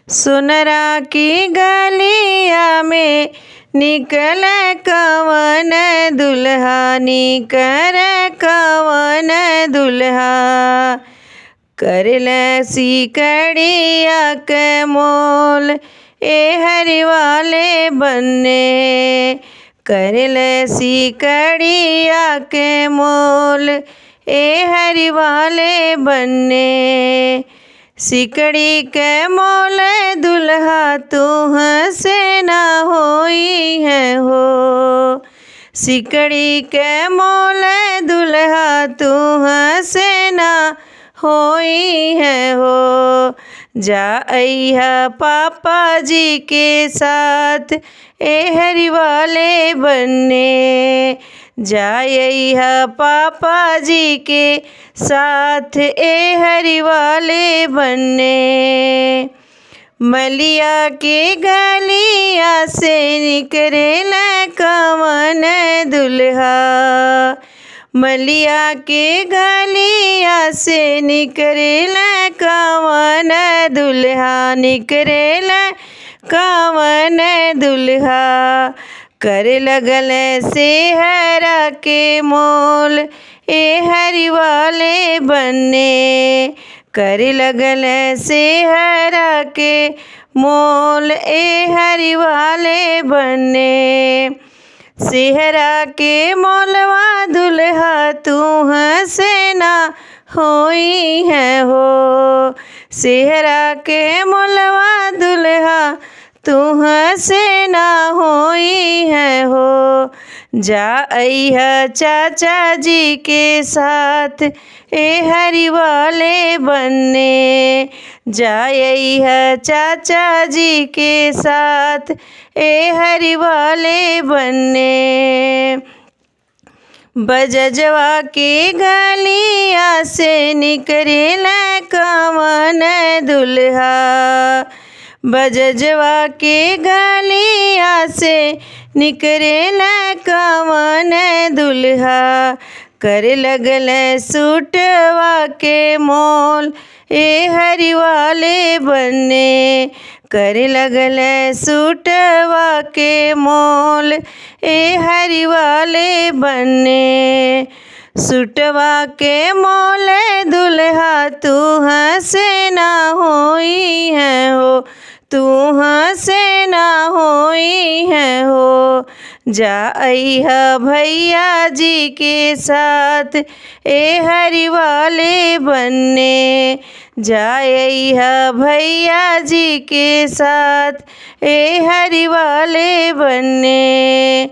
सुनरा की गलिया में निकल कवन दुल्हा, निकर कवन दुल्हा। करल सिकड़िया के मोल ए हरि वाले बन्ने, करल सिकड़िया के मोल ए हरि वाले बन्ने। सिकड़ी के मोल दुल्हा तुहसे ना होई है हो, सिकड़ी के मोल दुल्हा तुहसे ना होई है हो। जा अइहा पापा जी के साथ ए हरि वाले बन्ने, जा अइहा पापा जी के साथ ए हरि वाले बन्ने। मलिया के गलिया से निकरेल कवन दुल्हा, मलिया के गलिया से निकरेल कवन दुल्हा, निकरेल कवन दुल्हा। कर लगल सेहरा के मोल ए हरि वाले बन्ने, कर लगल सेहरा के मोल ए हरि वाले बन्ने। सेहरा के मोलवा दुल्हा तुहसे ना होई है हो, सेहरा के मोलवा दुल्हा तुहसे ना होई है हो। जा अइहा चाचा जी के साथ ए हरि वाले बन्ने, जा अइहा चाचा जी के साथ ए हरि वाले बन्ने। बजजवा के गलिया से निकरेल कवन दुल्हा, बजजवा के गलिया से निकरेल कवन दुल्हा। कर लगल सूटवा के मोल ए हरि वाले बन्ने, कर लगल सूटवा के मोल ए हरि वाले बन्ने। सूटवा के मोल दुल्हा तुहसे ना होई है हो, तुहसे ना होई है हो। जा अइहा भैया जी के साथ ए हरि वाले बन्ने, जा अइहा भैया जी के साथ ए हरि वाले बन्ने।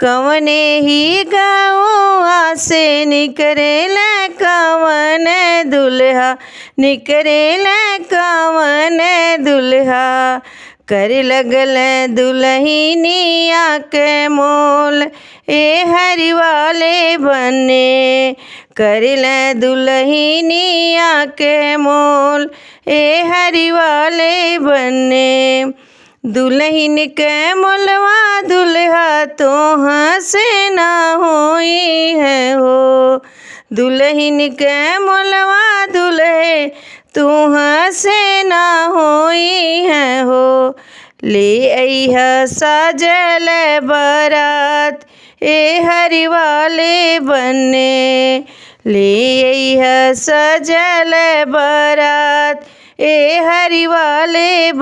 कवने ही गाँवा से निकरेल कवन दुल्हा, निकरेल कवन दुल्हा। कर लगल दुल्हनिया के मोल ए हरि वाले बन्ने, करल दुल्हनिया के मोल ए हरि वाले बन्ने। दुल्हन के मोलवा दुल्हा तुहसे ना होई है हो, दुल्हन के मोलवा दुल्हे तुहसे ना होई है हो। ले अइहा साजल बारात ए हरि वाले बन्ने, ले अइहा सजल बारात ए हरि वाले